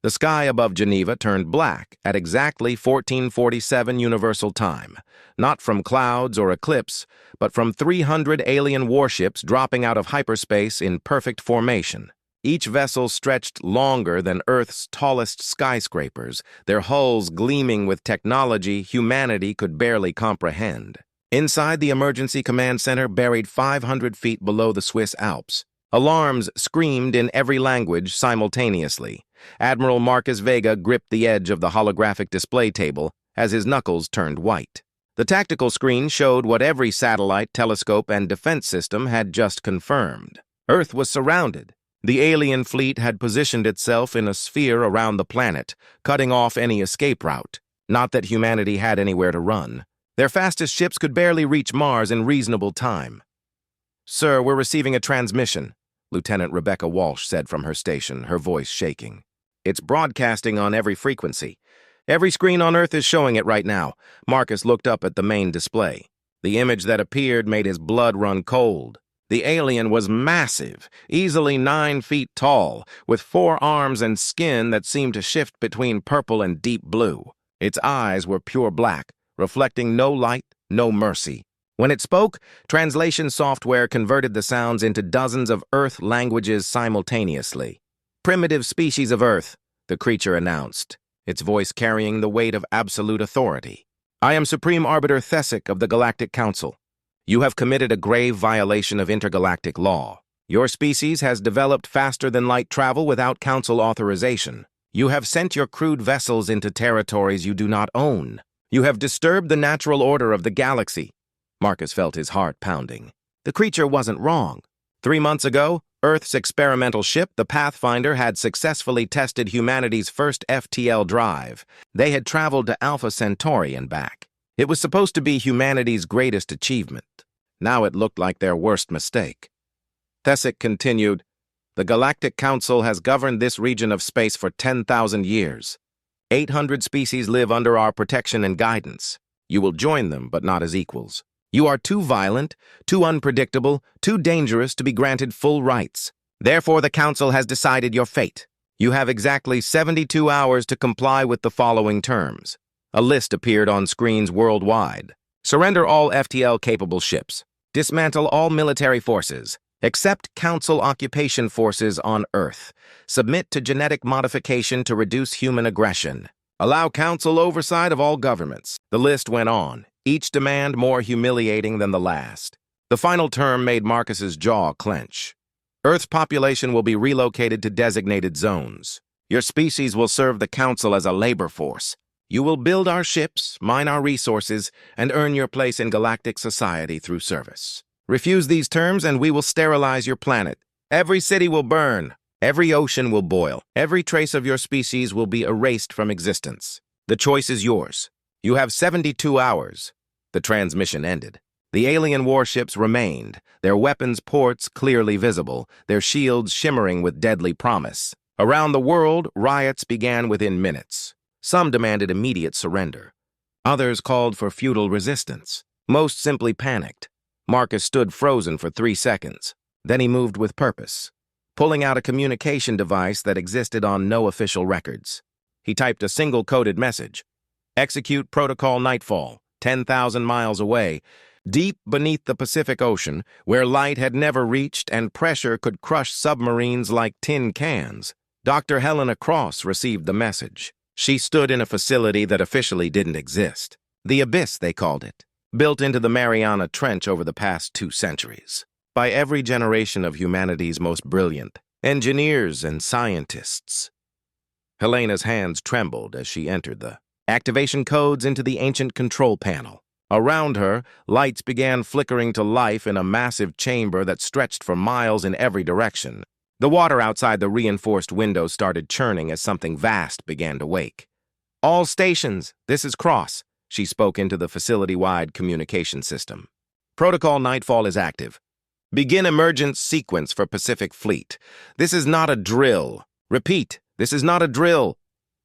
The sky above Geneva turned black at exactly 1447 Universal Time, not from clouds or eclipse, but from 300 alien warships dropping out of hyperspace in perfect formation. Each vessel stretched longer than Earth's tallest skyscrapers, their hulls gleaming with technology humanity could barely comprehend. Inside the emergency command center, buried 500 feet below the Swiss Alps, alarms screamed in every language simultaneously. Admiral Marcus Vega gripped the edge of the holographic display table as his knuckles turned white. The tactical screen showed what every satellite, telescope, and defense system had just confirmed. Earth was surrounded. The alien fleet had positioned itself in a sphere around the planet, cutting off any escape route. Not that humanity had anywhere to run. Their fastest ships could barely reach Mars in reasonable time. "Sir, we're receiving a transmission," Lieutenant Rebecca Walsh said from her station, her voice shaking. "It's broadcasting on every frequency. Every screen on Earth is showing it right now." Marcus looked up at the main display. The image that appeared made his blood run cold. The alien was massive, easily 9 feet tall, with 4 arms and skin that seemed to shift between purple and deep blue. Its eyes were pure black, reflecting no light, no mercy. When it spoke, translation software converted the sounds into dozens of Earth languages simultaneously. "Primitive species of Earth," the creature announced, its voice carrying the weight of absolute authority. "I am Supreme Arbiter Thesic of the Galactic Council. You have committed a grave violation of intergalactic law. Your species has developed faster than light travel without Council authorization. You have sent your crewed vessels into territories you do not own. You have disturbed the natural order of the galaxy." Marcus felt his heart pounding. The creature wasn't wrong. 3 months ago, Earth's experimental ship, the Pathfinder, had successfully tested humanity's first FTL drive. They had traveled to Alpha Centauri and back. It was supposed to be humanity's greatest achievement. Now it looked like their worst mistake. Thesic continued, "The Galactic Council has governed this region of space for 10,000 years. 800 species live under our protection and guidance. You will join them, but not as equals. You are too violent, too unpredictable, too dangerous to be granted full rights. Therefore, the Council has decided your fate. You have exactly 72 hours to comply with the following terms." A list appeared on screens worldwide. "Surrender all FTL-capable ships. Dismantle all military forces. Accept Council occupation forces on Earth. Submit to genetic modification to reduce human aggression. Allow Council oversight of all governments." The list went on, each demand more humiliating than the last. The final term made Marcus's jaw clench. "Earth's population will be relocated to designated zones. Your species will serve the Council as a labor force. You will build our ships, mine our resources, and earn your place in galactic society through service. Refuse these terms and we will sterilize your planet. Every city will burn. Every ocean will boil. Every trace of your species will be erased from existence. The choice is yours. You have 72 hours. The transmission ended. The alien warships remained, their weapons ports clearly visible, their shields shimmering with deadly promise. Around the world, riots began within minutes. Some demanded immediate surrender. Others called for futile resistance. Most simply panicked. Marcus stood frozen for 3 seconds. Then he moved with purpose, pulling out a communication device that existed on no official records. He typed a single coded message. "Execute Protocol Nightfall, 10,000 miles away, deep beneath the Pacific Ocean, where light had never reached and pressure could crush submarines like tin cans." Dr. Helena Cross received the message. She stood in a facility that officially didn't exist. The Abyss, they called it, built into the Mariana Trench over the past 2 centuries, by every generation of humanity's most brilliant engineers and scientists. Helena's hands trembled as she entered the activation codes into the ancient control panel. Around her, lights began flickering to life in a massive chamber that stretched for miles in every direction. The water outside the reinforced windows started churning as something vast began to wake. "All stations, this is Cross," she spoke into the facility-wide communication system. "Protocol Nightfall is active. Begin emergence sequence for Pacific Fleet. This is not a drill. Repeat, this is not a drill."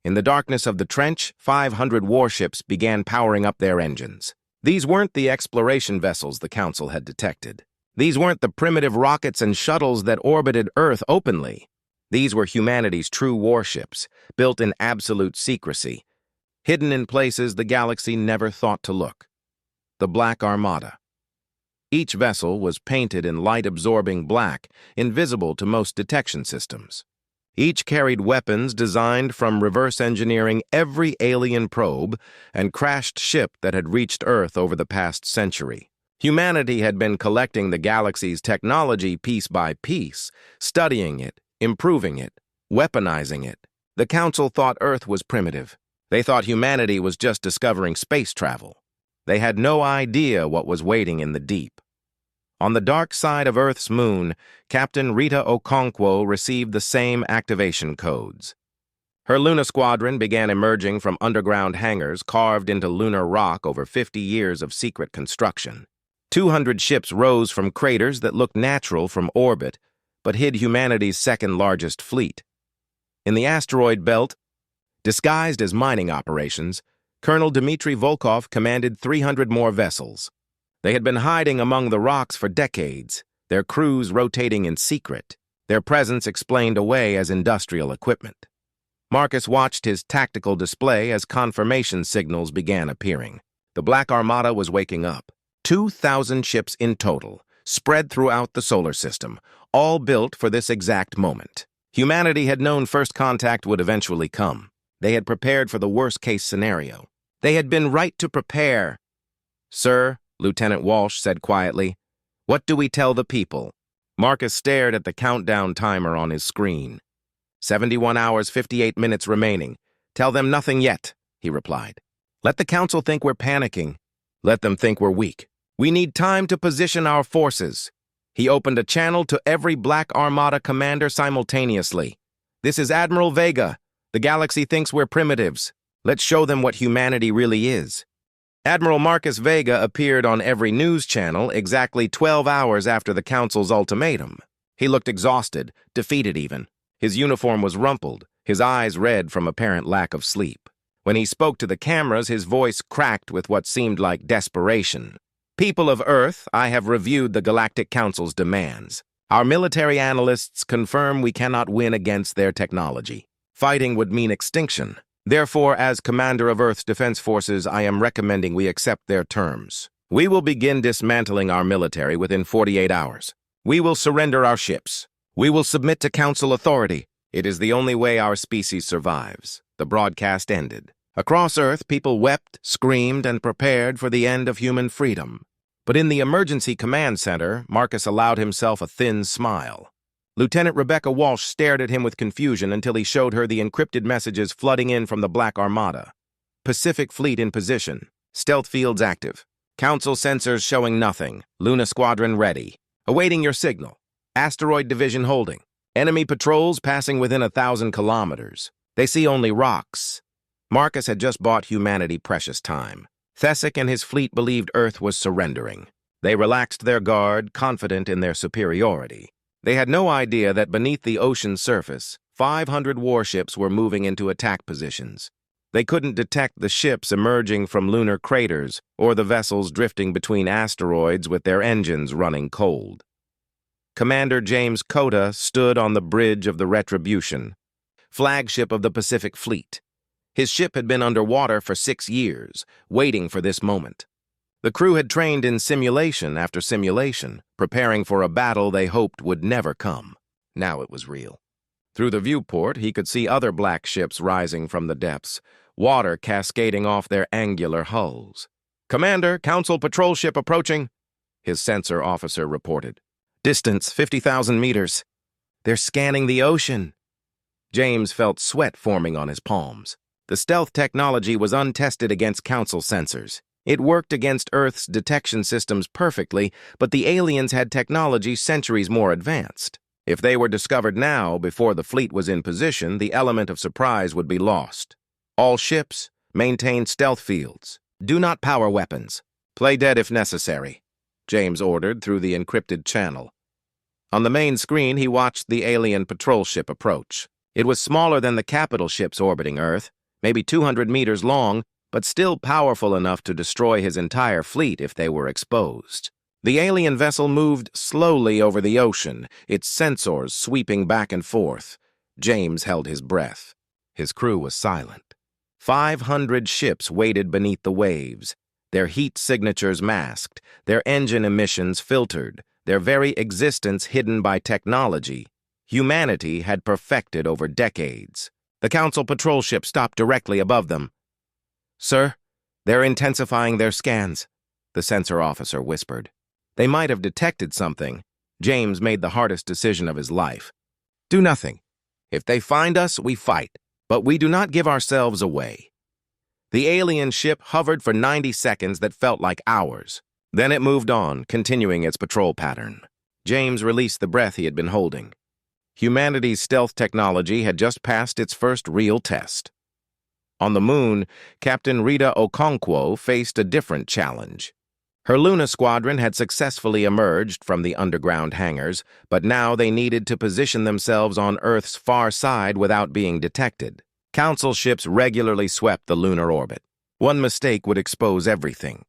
In the darkness of the trench, 500 warships began powering up their engines. These weren't the exploration vessels the Council had detected. These weren't the primitive rockets and shuttles that orbited Earth openly. These were humanity's true warships, built in absolute secrecy, hidden in places the galaxy never thought to look. The Black Armada. Each vessel was painted in light-absorbing black, invisible to most detection systems. Each carried weapons designed from reverse engineering every alien probe and crashed ship that had reached Earth over the past century. Humanity had been collecting the galaxy's technology piece by piece, studying it, improving it, weaponizing it. The Council thought Earth was primitive. They thought humanity was just discovering space travel. They had no idea what was waiting in the deep. On the dark side of Earth's moon, Captain Rita Okonkwo received the same activation codes. Her Luna Squadron began emerging from underground hangars carved into lunar rock over 50 years of secret construction. 200 ships rose from craters that looked natural from orbit, but hid humanity's second-largest fleet. In the asteroid belt, disguised as mining operations, Colonel Dmitry Volkov commanded 300 more vessels. They had been hiding among the rocks for decades, their crews rotating in secret, their presence explained away as industrial equipment. Marcus watched his tactical display as confirmation signals began appearing. The Black Armada was waking up. 2,000 ships in total, spread throughout the solar system, all built for this exact moment. Humanity had known first contact would eventually come. They had prepared for the worst-case scenario. They had been right to prepare. "Sir," Lieutenant Walsh said quietly, "what do we tell the people?" Marcus stared at the countdown timer on his screen. 71 hours, 58 minutes remaining. "Tell them nothing yet," he replied. "Let the Council think we're panicking. Let them think we're weak. We need time to position our forces." He opened a channel to every Black Armada commander simultaneously. "This is Admiral Vega. The galaxy thinks we're primitives. Let's show them what humanity really is." Admiral Marcus Vega appeared on every news channel exactly 12 hours after the Council's ultimatum. He looked exhausted, defeated even. His uniform was rumpled, his eyes red from apparent lack of sleep. When he spoke to the cameras, his voice cracked with what seemed like desperation. "People of Earth, I have reviewed the Galactic Council's demands. Our military analysts confirm we cannot win against their technology. Fighting would mean extinction. Therefore, as Commander of Earth's Defense Forces, I am recommending we accept their terms. We will begin dismantling our military within 48 hours. We will surrender our ships. We will submit to Council authority. It is the only way our species survives." The broadcast ended. Across Earth, people wept, screamed, and prepared for the end of human freedom. But in the Emergency Command Center, Marcus allowed himself a thin smile. Lieutenant Rebecca Walsh stared at him with confusion until he showed her the encrypted messages flooding in from the Black Armada. "Pacific Fleet in position. Stealth fields active. Council sensors showing nothing. Luna Squadron ready. Awaiting your signal. Asteroid Division holding. Enemy patrols passing within 1,000 kilometers. They see only rocks." Marcus had just bought humanity precious time. Thesic and his fleet believed Earth was surrendering. They relaxed their guard, confident in their superiority. They had no idea that beneath the ocean's surface, 500 warships were moving into attack positions. They couldn't detect the ships emerging from lunar craters or the vessels drifting between asteroids with their engines running cold. Commander James Cota stood on the bridge of the Retribution, flagship of the Pacific Fleet. His ship had been underwater for 6 years, waiting for this moment. The crew had trained in simulation after simulation, preparing for a battle they hoped would never come. Now it was real. Through the viewport, he could see other black ships rising from the depths, water cascading off their angular hulls. "Commander, Council patrol ship approaching," his sensor officer reported. "Distance 50,000 meters. They're scanning the ocean." James felt sweat forming on his palms. The stealth technology was untested against Council sensors. It worked against Earth's detection systems perfectly, but the aliens had technology centuries more advanced. If they were discovered now, before the fleet was in position, the element of surprise would be lost. "All ships, maintain stealth fields. Do not power weapons. Play dead if necessary," James ordered through the encrypted channel. On the main screen, he watched the alien patrol ship approach. It was smaller than the capital ships orbiting Earth, maybe 200 meters long, but still powerful enough to destroy his entire fleet if they were exposed. The alien vessel moved slowly over the ocean, its sensors sweeping back and forth. James held his breath. His crew was silent. 500 ships waited beneath the waves, their heat signatures masked, their engine emissions filtered, their very existence hidden by technology humanity had perfected over decades. The Council patrol ship stopped directly above them. "Sir, they're intensifying their scans," the sensor officer whispered. They might have detected something. James made the hardest decision of his life. "Do nothing. If they find us, we fight, but we do not give ourselves away." The alien ship hovered for 90 seconds that felt like hours. Then it moved on, continuing its patrol pattern. James released the breath he had been holding. Humanity's stealth technology had just passed its first real test. On the moon, Captain Rita Okonkwo faced a different challenge. Her Luna squadron had successfully emerged from the underground hangars, but now they needed to position themselves on Earth's far side without being detected. Council ships regularly swept the lunar orbit. One mistake would expose everything.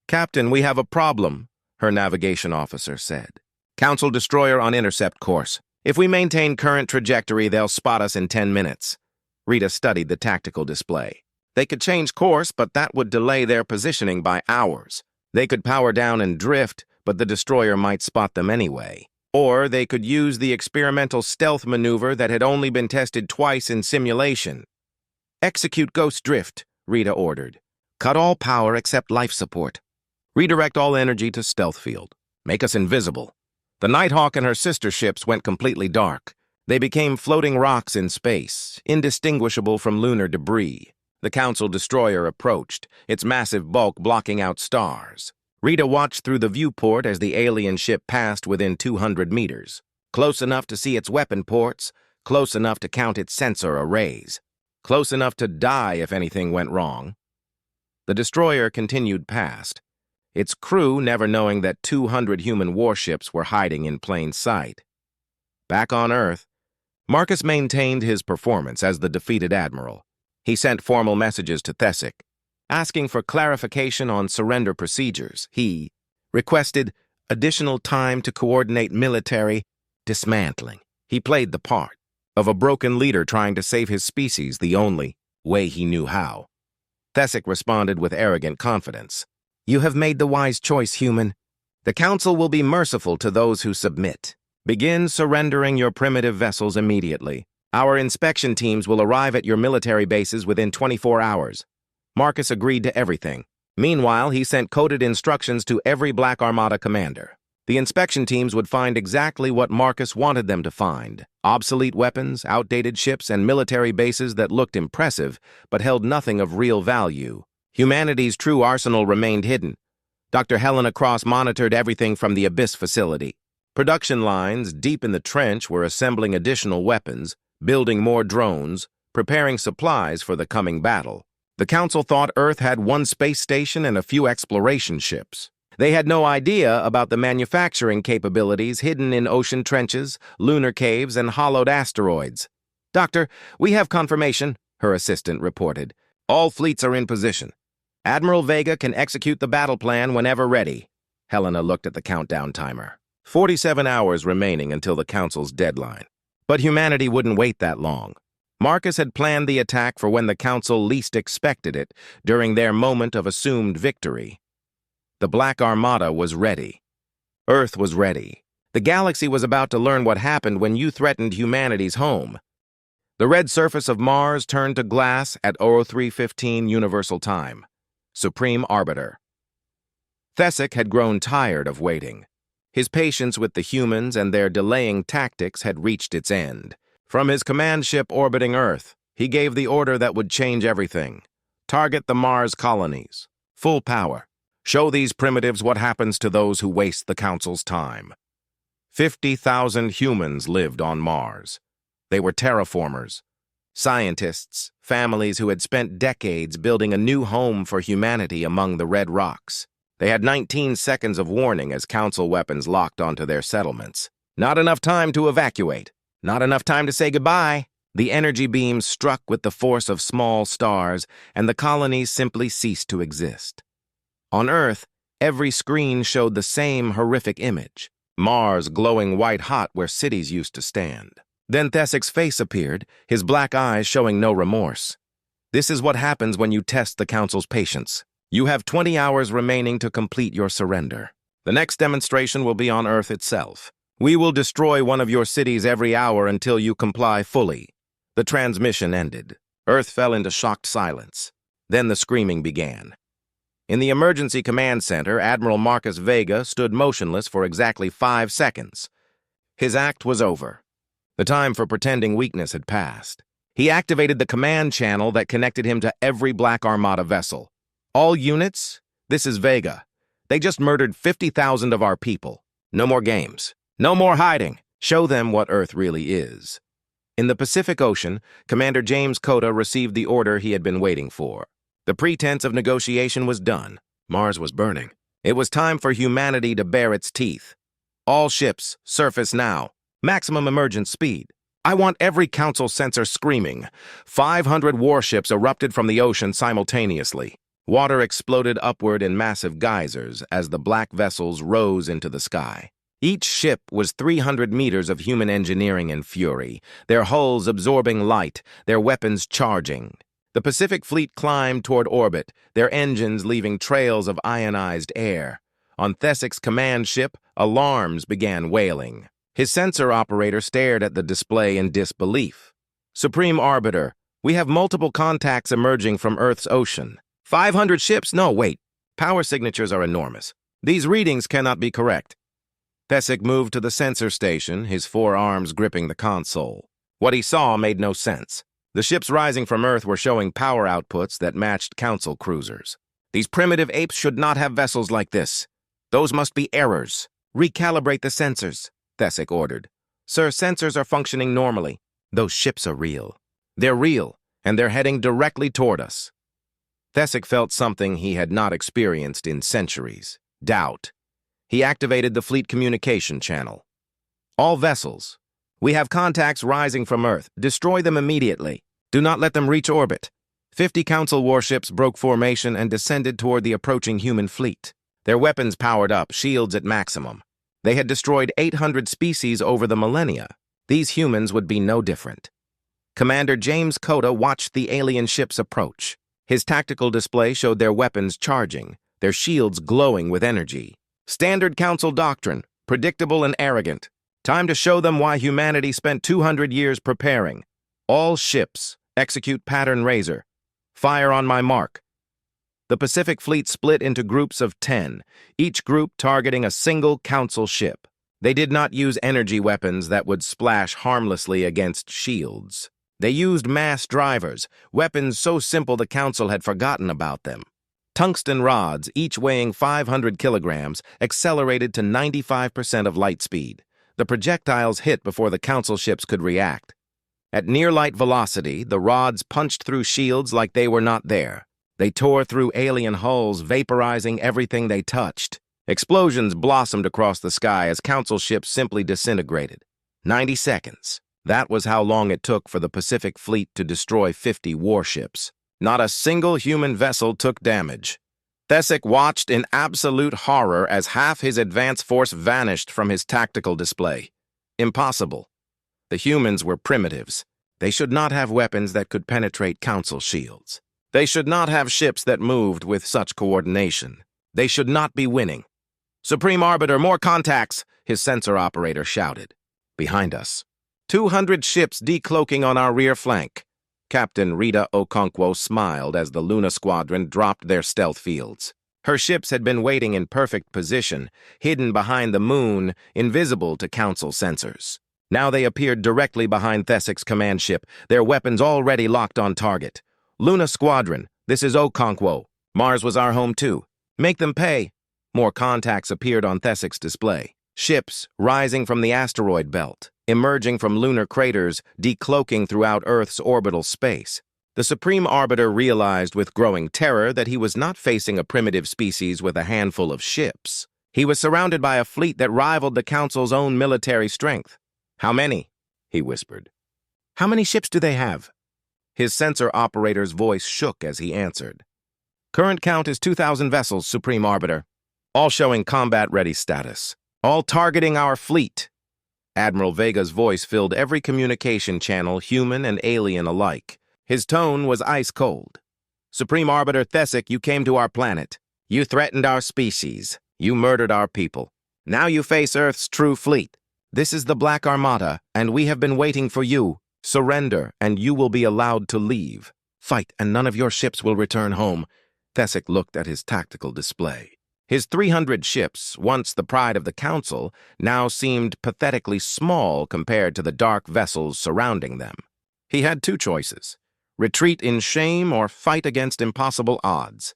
"Captain, we have a problem," her navigation officer said. "Council destroyer on intercept course. If we maintain current trajectory, they'll spot us in 10 minutes. Rita studied the tactical display. They could change course, but that would delay their positioning by hours. They could power down and drift, but the destroyer might spot them anyway. Or they could use the experimental stealth maneuver that had only been tested twice in simulation. "Execute Ghost Drift," Rita ordered. "Cut all power except life support. Redirect all energy to stealth field. Make us invisible." The Nighthawk and her sister ships went completely dark. They became floating rocks in space, indistinguishable from lunar debris. The Council destroyer approached, its massive bulk blocking out stars. Rita watched through the viewport as the alien ship passed within 200 meters. Close enough to see its weapon ports, close enough to count its sensor arrays, close enough to die if anything went wrong. The destroyer continued past, its crew never knowing that 200 human warships were hiding in plain sight. Back on Earth, Marcus maintained his performance as the defeated admiral. He sent formal messages to Thesic, asking for clarification on surrender procedures. He requested additional time to coordinate military dismantling. He played the part of a broken leader trying to save his species the only way he knew how. Thesic responded with arrogant confidence. "You have made the wise choice, human. The Council will be merciful to those who submit. Begin surrendering your primitive vessels immediately. Our inspection teams will arrive at your military bases within 24 hours. Marcus agreed to everything. Meanwhile, he sent coded instructions to every Black Armada commander. The inspection teams would find exactly what Marcus wanted them to find: obsolete weapons, outdated ships, and military bases that looked impressive but held nothing of real value. Humanity's true arsenal remained hidden. Dr. Helena Cross monitored everything from the Abyss facility. Production lines deep in the trench were assembling additional weapons, building more drones, preparing supplies for the coming battle. The Council thought Earth had one space station and a few exploration ships. They had no idea about the manufacturing capabilities hidden in ocean trenches, lunar caves, and hollowed asteroids. "Doctor, we have confirmation," her assistant reported. "All fleets are in position. Admiral Vega can execute the battle plan whenever ready." Helena looked at the countdown timer. 47 hours remaining until the Council's deadline. But humanity wouldn't wait that long. Marcus had planned the attack for when the Council least expected it, during their moment of assumed victory. The Black Armada was ready. Earth was ready. The galaxy was about to learn what happened when you threatened humanity's home. The red surface of Mars turned to glass at 03:15 Universal Time. Supreme Arbiter. Thesic had grown tired of waiting. His patience with the humans and their delaying tactics had reached its end. From his command ship orbiting Earth, he gave the order that would change everything. Target the Mars colonies. Full power. Show these primitives what happens to those who waste the Council's time. 50,000 humans lived on Mars. They were terraformers, scientists, families who had spent decades building a new home for humanity among the red rocks. They had 19 seconds of warning as Council weapons locked onto their settlements. Not enough time to evacuate. Not enough time to say goodbye. The energy beams struck with the force of small stars, and the colonies simply ceased to exist. On Earth, every screen showed the same horrific image. Mars glowing white-hot where cities used to stand. Then Thessic's face appeared, his black eyes showing no remorse. This is what happens when you test the Council's patience. You have 20 hours remaining to complete your surrender. The next demonstration will be on Earth itself. We will destroy one of your cities every hour until you comply fully. The transmission ended. Earth fell into shocked silence. Then the screaming began. In the Emergency Command Center, Admiral Marcus Vega stood motionless for exactly 5 seconds. His act was over. The time for pretending weakness had passed. He activated the command channel that connected him to every Black Armada vessel. All units, this is Vega. They just murdered 50,000 of our people. No more games. No more hiding. Show them what Earth really is. In the Pacific Ocean, Commander James Cota received the order he had been waiting for. The pretense of negotiation was done. Mars was burning. It was time for humanity to bare its teeth. All ships, surface now. Maximum emergent speed. I want every Council sensor screaming. 500 warships erupted from the ocean simultaneously. Water exploded upward in massive geysers as the black vessels rose into the sky. Each ship was 300 meters of human engineering and fury, their hulls absorbing light, their weapons charging. The Pacific Fleet climbed toward orbit, their engines leaving trails of ionized air. On Thessic's command ship, alarms began wailing. His sensor operator stared at the display in disbelief. Supreme Arbiter, we have multiple contacts emerging from Earth's ocean. 500 ships? No, wait. Power signatures are enormous. These readings cannot be correct. Thessic moved to the sensor station, his 4 arms gripping the console. What he saw made no sense. The ships rising from Earth were showing power outputs that matched Council cruisers. These primitive apes should not have vessels like this. Those must be errors. Recalibrate the sensors, Thessic ordered. Sir, sensors are functioning normally. Those ships are real. They're real, and they're heading directly toward us. Thessic felt something he had not experienced in centuries. Doubt. He activated the fleet communication channel. All vessels. We have contacts rising from Earth. Destroy them immediately. Do not let them reach orbit. 50 Council warships broke formation and descended toward the approaching human fleet. Their weapons powered up, shields at maximum. They had destroyed 800 species over the millennia. These humans would be no different. Commander James Cota watched the alien ships approach. His tactical display showed their weapons charging, their shields glowing with energy. Standard Council doctrine, predictable and arrogant. Time to show them why humanity spent 200 years preparing. All ships, execute pattern razor. Fire on my mark. The Pacific Fleet split into groups of 10, each group targeting a single Council ship. They did not use energy weapons that would splash harmlessly against shields. They used mass drivers, weapons so simple the Council had forgotten about them. Tungsten rods, each weighing 500 kilograms, accelerated to 95% of light speed. The projectiles hit before the Council ships could react. At near-light velocity, the rods punched through shields like they were not there. They tore through alien hulls, vaporizing everything they touched. Explosions blossomed across the sky as Council ships simply disintegrated. 90 seconds. That was how long it took for the Pacific Fleet to destroy 50 warships. Not a single human vessel took damage. Thessic watched in absolute horror as half his advance force vanished from his tactical display. Impossible. The humans were primitives. They should not have weapons that could penetrate Council shields. They should not have ships that moved with such coordination. They should not be winning. Supreme Arbiter, more contacts, his sensor operator shouted. Behind us. 200 ships decloaking on our rear flank. Captain Rita Okonkwo smiled as the Luna Squadron dropped their stealth fields. Her ships had been waiting in perfect position, hidden behind the moon, invisible to Council sensors. Now they appeared directly behind Thessic's command ship, their weapons already locked on target. Luna Squadron, this is Okonkwo. Mars was our home too. Make them pay. More contacts appeared on Thessic's display. Ships rising from the asteroid belt, emerging from lunar craters, decloaking throughout Earth's orbital space. The Supreme Arbiter realized with growing terror that he was not facing a primitive species with a handful of ships. He was surrounded by a fleet that rivaled the Council's own military strength. How many? He whispered. How many ships do they have? His sensor operator's voice shook as he answered. Current count is 2,000 vessels, Supreme Arbiter. All showing combat-ready status. All targeting our fleet. Admiral Vega's voice filled every communication channel, human and alien alike. His tone was ice-cold. "Supreme Arbiter Thesic, you came to our planet. You threatened our species. You murdered our people. Now you face Earth's true fleet. This is the Black Armada, and we have been waiting for you. Surrender, and you will be allowed to leave. Fight, and none of your ships will return home." Thesic looked at his tactical display. His 300 ships, once the pride of the Council, now seemed pathetically small compared to the dark vessels surrounding them. He had two choices: retreat in shame or fight against impossible odds.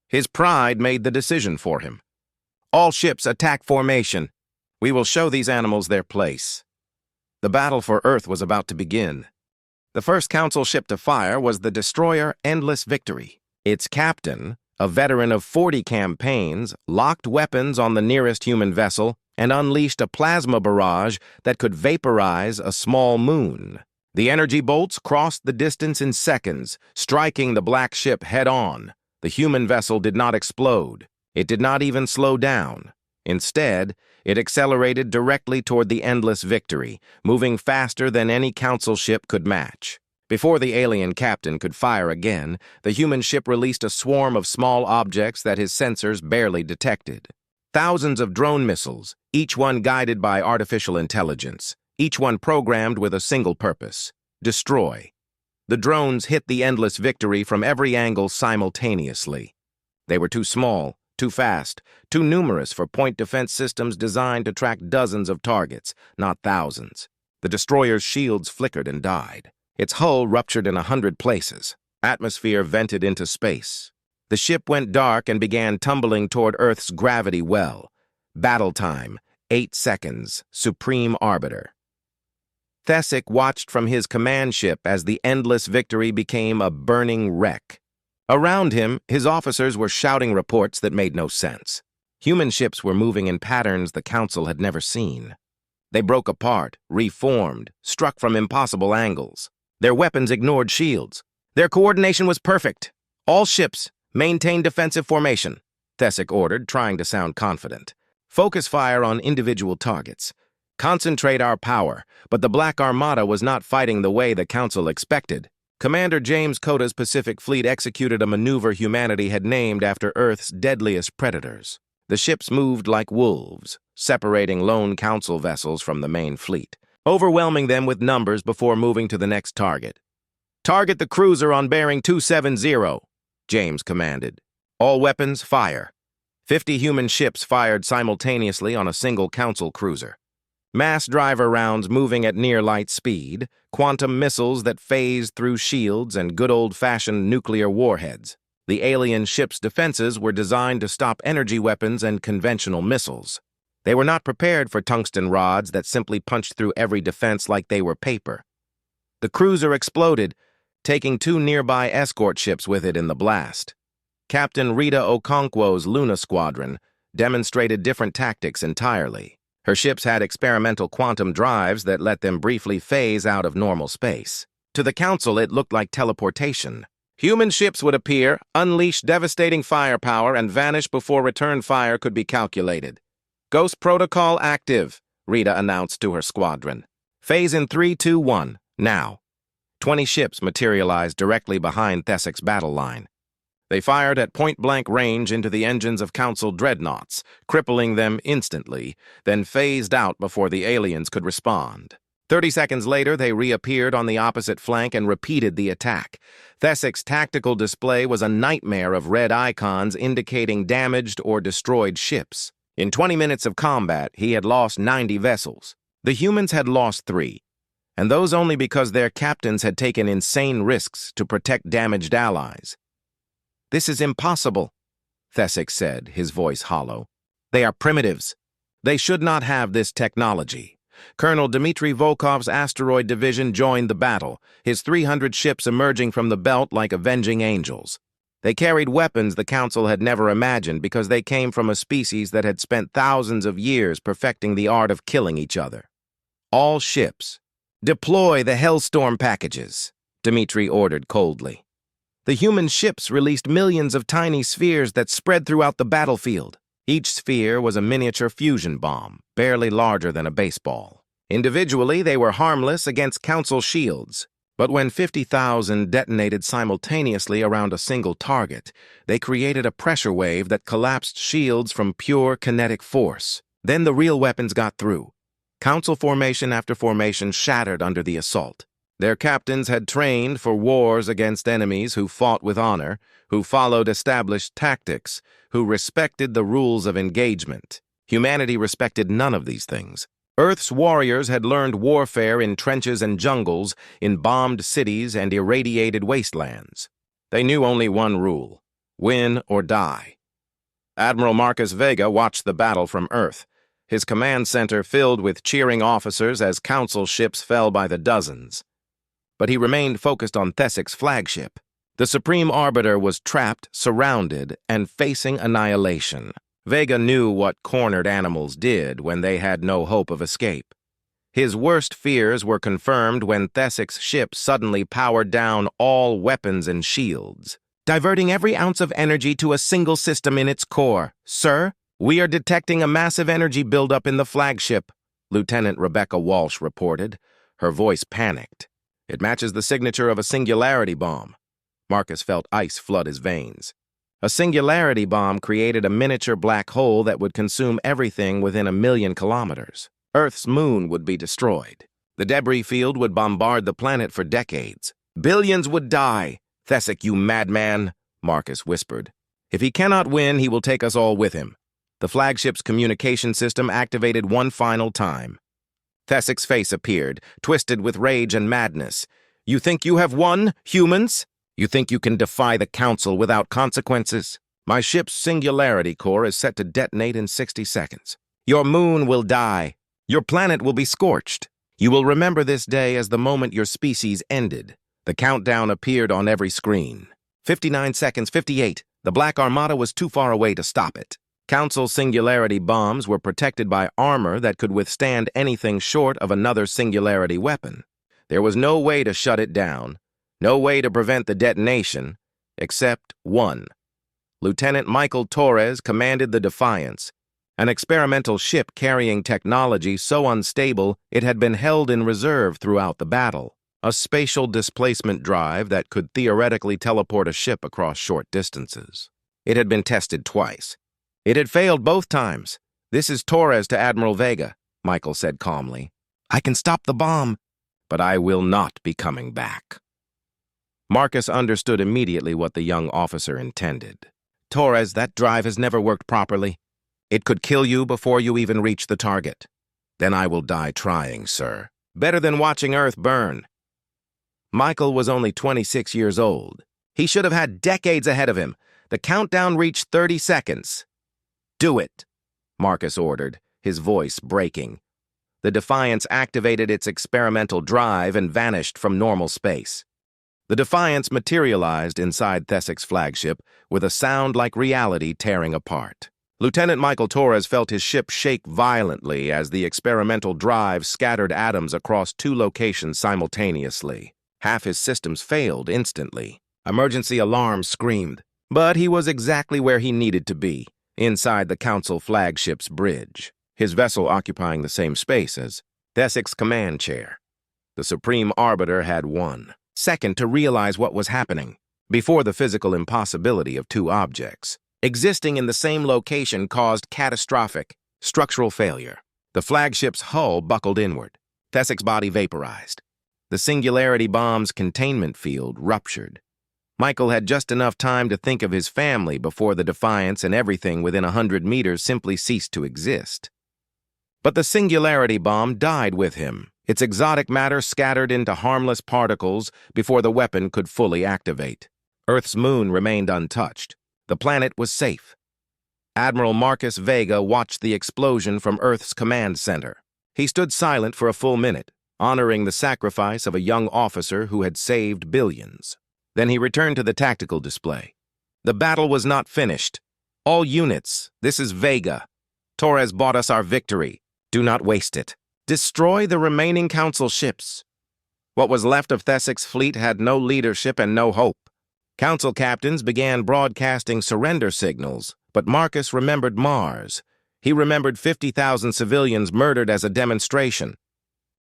His pride made the decision for him. "All ships attack formation. We will show these animals their place." The battle for Earth was about to begin. The first Council ship to fire was the destroyer Endless Victory. Its captain, a veteran of 40 campaigns, locked weapons on the nearest human vessel and unleashed a plasma barrage that could vaporize a small moon. The energy bolts crossed the distance in seconds, striking the black ship head-on. The human vessel did not explode. It did not even slow down. Instead, it accelerated directly toward the Endless Victory, moving faster than any Council ship could match. Before the alien captain could fire again, the human ship released a swarm of small objects that his sensors barely detected. Thousands of drone missiles, each one guided by artificial intelligence, each one programmed with a single purpose: destroy. The drones hit the Endless Victory from every angle simultaneously. They were too small, too fast, too numerous for point defense systems designed to track dozens of targets, not thousands. The destroyer's shields flickered and died. Its hull ruptured in 100 places. Atmosphere vented into space. The ship went dark and began tumbling toward Earth's gravity well. Battle time, 8 seconds, Supreme Arbiter. Thesic watched from his command ship as the Endless Victory became a burning wreck. Around him, his officers were shouting reports that made no sense. Human ships were moving in patterns the Council had never seen. They broke apart, reformed, struck from impossible angles. Their weapons ignored shields. Their coordination was perfect. "All ships, maintain defensive formation," Thesic ordered, trying to sound confident. "Focus fire on individual targets. Concentrate our power," but the Black Armada was not fighting the way the Council expected. Commander James Coda's Pacific Fleet executed a maneuver humanity had named after Earth's deadliest predators. The ships moved like wolves, separating lone Council vessels from the main fleet, overwhelming them with numbers before moving to the next target. "Target the cruiser on bearing 270, James commanded. "All weapons, fire." 50 human ships fired simultaneously on a single Council cruiser. Mass driver rounds moving at near-light speed, quantum missiles that phased through shields, and good old-fashioned nuclear warheads. The alien ship's defenses were designed to stop energy weapons and conventional missiles. They were not prepared for tungsten rods that simply punched through every defense like they were paper. The cruiser exploded, taking 2 nearby escort ships with it in the blast. Captain Rita Okonkwo's Luna Squadron demonstrated different tactics entirely. Her ships had experimental quantum drives that let them briefly phase out of normal space. To the Council, it looked like teleportation. Human ships would appear, unleash devastating firepower, and vanish before return fire could be calculated. "Ghost Protocol active," Rita announced to her squadron. "Phase in 3, 2, 1, now." 20 ships materialized directly behind Thesic's battle line. They fired at point-blank range into the engines of Council dreadnoughts, crippling them instantly, then phased out before the aliens could respond. 30 seconds later, they reappeared on the opposite flank and repeated the attack. Thesic's tactical display was a nightmare of red icons indicating damaged or destroyed ships. In 20 minutes of combat, he had lost 90 vessels. The humans had lost 3, and those only because their captains had taken insane risks to protect damaged allies. "This is impossible," Thesic said, his voice hollow. "They are primitives. They should not have this technology." Colonel Dmitry Volkov's asteroid division joined the battle, his 300 ships emerging from the belt like avenging angels. They carried weapons the Council had never imagined because they came from a species that had spent thousands of years perfecting the art of killing each other. "All ships, deploy the Hellstorm packages," Dmitry ordered coldly. The human ships released millions of tiny spheres that spread throughout the battlefield. Each sphere was a miniature fusion bomb, barely larger than a baseball. Individually, they were harmless against Council shields. But when 50,000 detonated simultaneously around a single target, they created a pressure wave that collapsed shields from pure kinetic force. Then the real weapons got through. Council formation after formation shattered under the assault. Their captains had trained for wars against enemies who fought with honor, who followed established tactics, who respected the rules of engagement. Humanity respected none of these things. Earth's warriors had learned warfare in trenches and jungles, in bombed cities and irradiated wastelands. They knew only one rule: win or die. Admiral Marcus Vega watched the battle from Earth, his command center filled with cheering officers as Council ships fell by the dozens. But he remained focused on Thessic's flagship. The Supreme Arbiter was trapped, surrounded, and facing annihilation. Vega knew what cornered animals did when they had no hope of escape. His worst fears were confirmed when Thessic's ship suddenly powered down all weapons and shields, diverting every ounce of energy to a single system in its core. "Sir, we are detecting a massive energy buildup in the flagship," Lieutenant Rebecca Walsh reported. Her voice panicked. "It matches the signature of a singularity bomb." Marcus felt ice flood his veins. A singularity bomb created a miniature black hole that would consume everything within 1,000,000 kilometers. Earth's moon would be destroyed. The debris field would bombard the planet for decades. "Billions would die. Thessic, you madman," Marcus whispered. "If he cannot win, he will take us all with him." The flagship's communication system activated one final time. Thessic's face appeared, twisted with rage and madness. "You think you have won, humans? You think you can defy the Council without consequences? My ship's singularity core is set to detonate in 60 seconds. Your moon will die. Your planet will be scorched. You will remember this day as the moment your species ended." The countdown appeared on every screen. 59 seconds, 58. The Black Armada was too far away to stop it. Council singularity bombs were protected by armor that could withstand anything short of another singularity weapon. There was no way to shut it down. No way to prevent the detonation, except one. Lieutenant Michael Torres commanded the Defiance, an experimental ship carrying technology so unstable it had been held in reserve throughout the battle. A spatial displacement drive that could theoretically teleport a ship across short distances. It had been tested twice. It had failed both times. "This is Torres to Admiral Vega," Michael said calmly. "I can stop the bomb, but I will not be coming back." Marcus understood immediately what the young officer intended. "Torres, that drive has never worked properly. It could kill you before you even reach the target." "Then I will die trying, sir. Better than watching Earth burn." Michael was only 26 years old. He should have had decades ahead of him. The countdown reached 30 seconds. "Do it," Marcus ordered, his voice breaking. The Defiance activated its experimental drive and vanished from normal space. The Defiance materialized inside Thessic's flagship with a sound like reality tearing apart. Lieutenant Michael Torres felt his ship shake violently as the experimental drive scattered atoms across 2 locations simultaneously. Half his systems failed instantly. Emergency alarms screamed. But he was exactly where he needed to be, inside the Council flagship's bridge, his vessel occupying the same space as Thessic's command chair. The Supreme Arbiter had won. Second to realize what was happening, before the physical impossibility of 2 objects existing in the same location caused catastrophic structural failure. The flagship's hull buckled inward. Thessic's body vaporized. The singularity bomb's containment field ruptured. Michael had just enough time to think of his family before the Defiance and everything within 100 meters simply ceased to exist. But the singularity bomb died with him, its exotic matter scattered into harmless particles before the weapon could fully activate. Earth's moon remained untouched. The planet was safe. Admiral Marcus Vega watched the explosion from Earth's command center. He stood silent for a full minute, honoring the sacrifice of a young officer who had saved billions. Then he returned to the tactical display. "The battle was not finished. All units, this is Vega. Torres bought us our victory. Do not waste it. Destroy the remaining Council ships." What was left of Thessic's fleet had no leadership and no hope. Council captains began broadcasting surrender signals, but Marcus remembered Mars. He remembered 50,000 civilians murdered as a demonstration.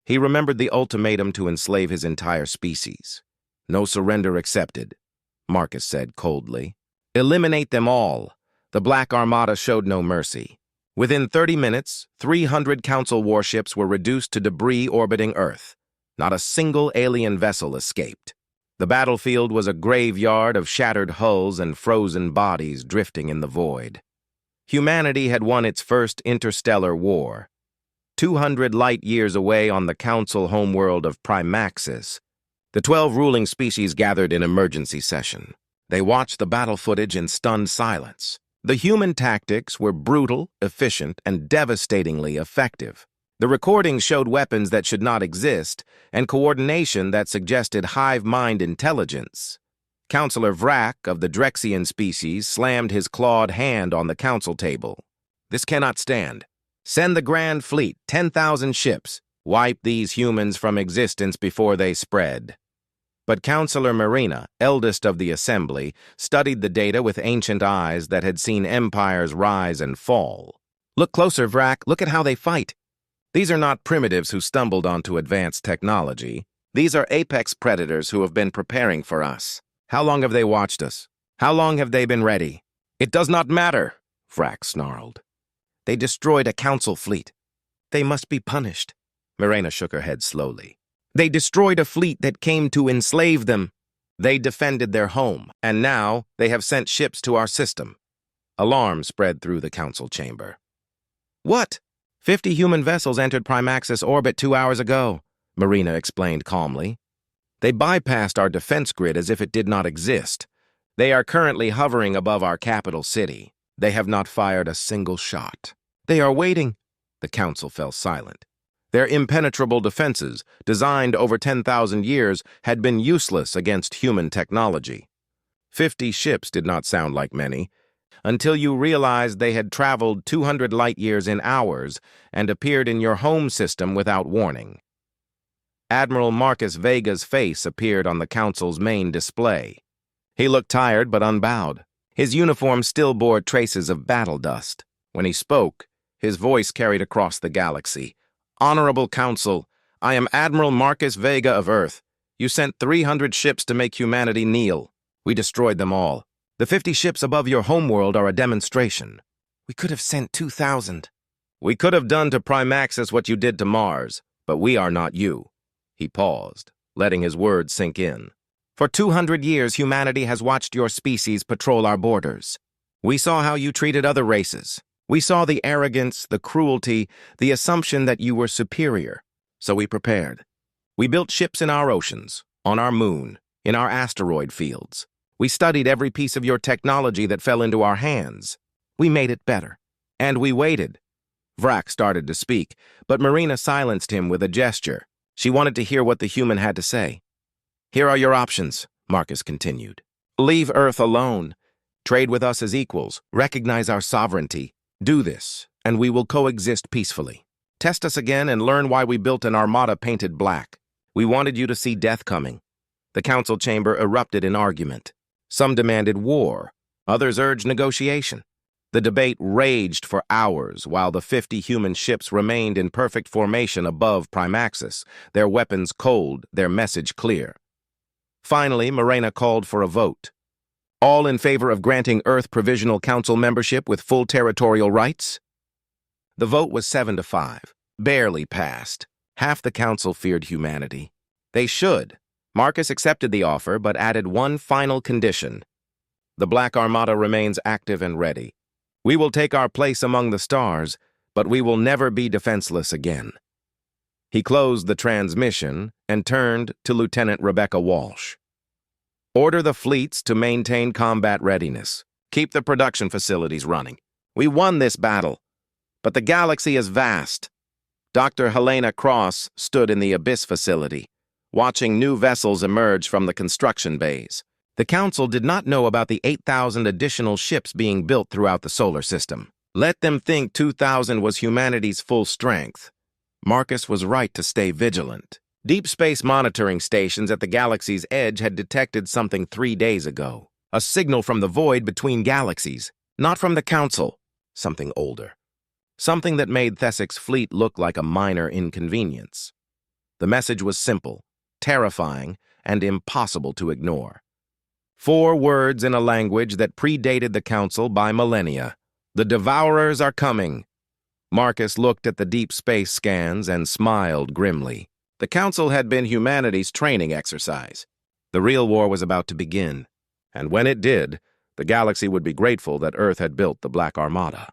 He remembered the ultimatum to enslave his entire species. "No surrender accepted," Marcus said coldly. "Eliminate them all." The Black Armada showed no mercy. Within 30 minutes, 300 Council warships were reduced to debris orbiting Earth. Not a single alien vessel escaped. The battlefield was a graveyard of shattered hulls and frozen bodies drifting in the void. Humanity had won its first interstellar war. 200 light-years away on the Council homeworld of Primaxis, the 12 ruling species gathered in emergency session. They watched the battle footage in stunned silence. The human tactics were brutal, efficient, and devastatingly effective. The recordings showed weapons that should not exist and coordination that suggested hive-mind intelligence. Counselor Vrak of the Drexian species slammed his clawed hand on the council table. "This cannot stand. Send the Grand Fleet, 10,000 ships. Wipe these humans from existence before they spread." But Counselor Marina, eldest of the Assembly, studied the data with ancient eyes that had seen empires rise and fall. "Look closer, Vrak. Look at how they fight. These are not primitives who stumbled onto advanced technology. These are apex predators who have been preparing for us. How long have they watched us? How long have they been ready?" "It does not matter," Vrak snarled. "They destroyed a council fleet. They must be punished." Marina shook her head slowly. "They destroyed a fleet that came to enslave them. They defended their home, and now they have sent ships to our system." Alarm spread through the council chamber. "What?" 50 human vessels entered Primaxis orbit 2 hours ago, Marina explained calmly. "They bypassed our defense grid as if it did not exist. They are currently hovering above our capital city. They have not fired a single shot. They are waiting." The council fell silent. Their impenetrable defenses, designed over 10,000 years, had been useless against human technology. 50 ships did not sound like many, until you realized they had traveled 200 light-years in hours and appeared in your home system without warning. Admiral Marcus Vega's face appeared on the council's main display. He looked tired but unbowed. His uniform still bore traces of battle dust. When he spoke, his voice carried across the galaxy. "Honorable Council, I am Admiral Marcus Vega of Earth. You sent 300 ships to make humanity kneel. We destroyed them all. The 50 ships above your homeworld are a demonstration. We could have sent 2,000. We could have done to Primaxis what you did to Mars, but we are not you." He paused, letting his words sink in. "For 200 years, humanity has watched your species patrol our borders. We saw how you treated other races. We saw the arrogance, the cruelty, the assumption that you were superior. So we prepared. We built ships in our oceans, on our moon, in our asteroid fields. We studied every piece of your technology that fell into our hands. We made it better. And we waited." Vrak started to speak, but Marina silenced him with a gesture. She wanted to hear what the human had to say. "Here are your options," Marcus continued. "Leave Earth alone. Trade with us as equals. Recognize our sovereignty. Do this, and we will coexist peacefully. Test us again and learn why we built an armada painted black. We wanted you to see death coming." The council chamber erupted in argument. Some demanded war. Others urged negotiation. The debate raged for hours while the 50 human ships remained in perfect formation above Primaxis, their weapons cold, their message clear. Finally, Marina called for a vote. "All in favor of granting Earth Provisional Council membership with full territorial rights?" The vote was 7-5, barely passed. Half the council feared humanity. They should. Marcus accepted the offer, but added one final condition. "The Black Armada remains active and ready. We will take our place among the stars, but we will never be defenseless again." He closed the transmission and turned to Lieutenant Rebecca Walsh. "Order the fleets to maintain combat readiness. Keep the production facilities running. We won this battle, but the galaxy is vast." Dr. Helena Cross stood in the Abyss facility, watching new vessels emerge from the construction bays. The Council did not know about the 8,000 additional ships being built throughout the solar system. Let them think 2,000 was humanity's full strength. Marcus was right to stay vigilant. Deep space monitoring stations at the galaxy's edge had detected something 3 days ago. A signal from the void between galaxies, not from the Council. Something older. Something that made Thessic's fleet look like a minor inconvenience. The message was simple, terrifying, and impossible to ignore. 4 words in a language that predated the Council by millennia. The Devourers are coming. Marcus looked at the deep space scans and smiled grimly. The Council had been humanity's training exercise. The real war was about to begin, and when it did, the galaxy would be grateful that Earth had built the Black Armada.